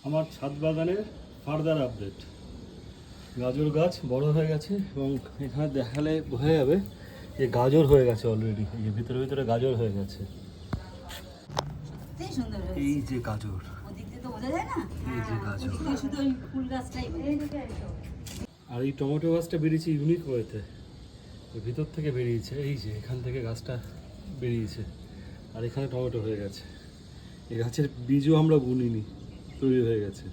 আমার ছাদ বাগানের ফার্দার আপডেট। গাজর গাছ বড় হয়ে গেছে এবং এখানে দেখালে বোঝা যাবে যে গাজর হয়ে গেছে অলরেডি। এই যে ভিতরে ভিতরে গাজর হয়ে গেছে। এই যে গাজর, এই যে গাজর। আর এই টমেটো গাছটা বেরিয়েছে ইউনিক ওয়েতে, ভিতর থেকে বেরিয়েছে। এই যে এখান থেকে গাছটা বেরিয়েছে আর এখানে টমেটো হয়ে গেছে। এই গাছের বীজও আমরা বুনিনি, তৈরি হয়ে গেছে।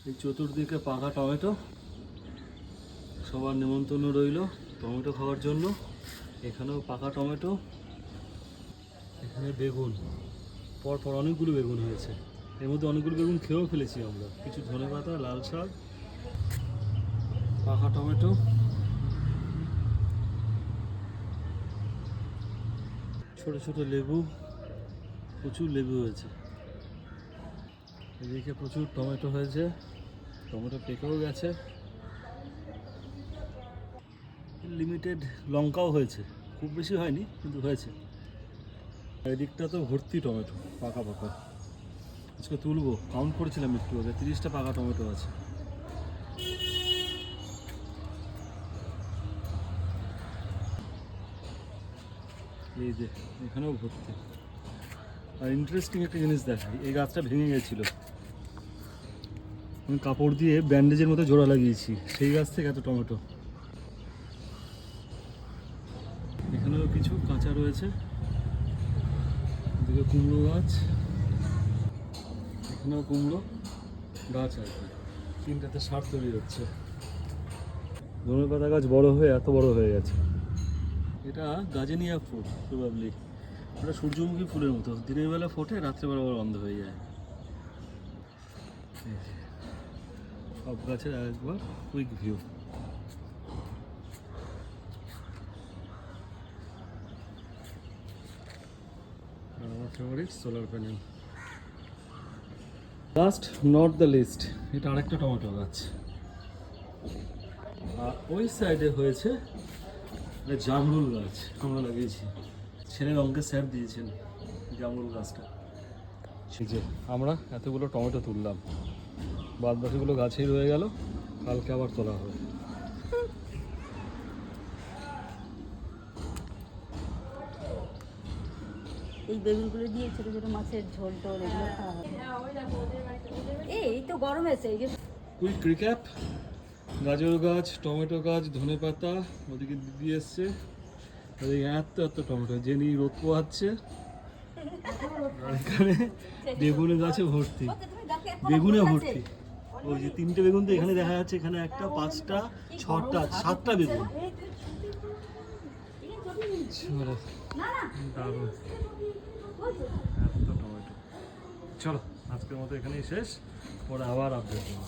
এই চতুর্দিকে পাকা টমেটো, সবার নিমন্ত্রণ রইল টমেটো খাওয়ার জন্য। এখানেও পাকা টমেটো, এখানে বেগুন, পরপর অনেকগুলো বেগুন হয়েছে। এর মধ্যে অনেকগুলো বেগুন খেয়েও ফেলেছি আমরা, কিছু ধনেপাতা, লাল শাক, পাকা টমেটো, ছোট ছোট লেবু, প্রচুর লেবু হয়েছে। এদিকে প্রচুর টমেটো হয়েছে, টমেটো পেকেও গেছে। লিমিটেড লঙ্কাও হয়েছে, খুব বেশি হয়নি কিন্তু হয়েছে। এদিকটা তো ভর্তি টমেটো, পাকা পাকা। আজকে তুলবো, কাউন্ট করেছিলাম একটু আগে, 30টা পাকা টমেটো আছে। এই যে এখানেও ভর্তি। আর ইন্টারেস্টিং একটা জিনিস দেখাই, এই গাছটা ভেঙে গেছিল, আমি কাপড় দিয়ে ব্যান্ডেজের মতো জোড়া লাগিয়েছি, সেই গাছ থেকে এত টমেটো। এখানেও কিছু কাঁচা রয়েছে, এদিকে কুমড়ো গাছ, এখানেও কুমড়ো গাছ আছে। তিনটাতে সার তৈরি হচ্ছে। ধনেপাতা গাছ বড় হয়ে এত বড় হয়ে গেছে। এটা গাজেনিয়া ফুল প্রবাবলি, ওটা সূর্যমুখী ফুলের মতো, দিনের বেলা ফোটে, রাত্রেবেলা আবার বন্ধ হয়ে যায়। সব গাছের একবার কুইক ভিউ। আমার favourite solar panel. Last not the list, এটা আরেকটা টমেটো গাছ। আর ওই সাইডে হয়েছে জামরুল গাছ, আমরা লাগিয়েছি। ছেলের অঙ্কে স্যার দিয়েছেন জামরুল গাছটা। সেই যে আমরা এতগুলো টমেটো তুললাম, বাদ বাকিগুলো গাছেই রয়ে গেল, কালকে আবার তোলা হবে। এই বেগুনগুলো দিয়ে ছোট ছোট মাছের ঝোল টোল এগুলো খাওয়া হবে। এই তো গরম আছে। এই যে কুইক রিক্যাপ, গাজর গাছ, টমেটো গাছ, ধনেপাতা ওদিকে দিদি এসছে, ওদিকে এত এত টমেটো, জেনি রোদ পোহাচ্ছে। আর এখানে বেগুনের গাছে ভর্তি, বেগুনে ভর্তি। ওই যে 3টে বেগুন তো এখানে দেখা যাচ্ছে, এখানে একটা, 5টা, 6টা, 7টা বেগুন। দারুণ, এত টমেটো। চলো আজকের মতো এখানেই শেষ, পরে আবার আপডেট দেবো।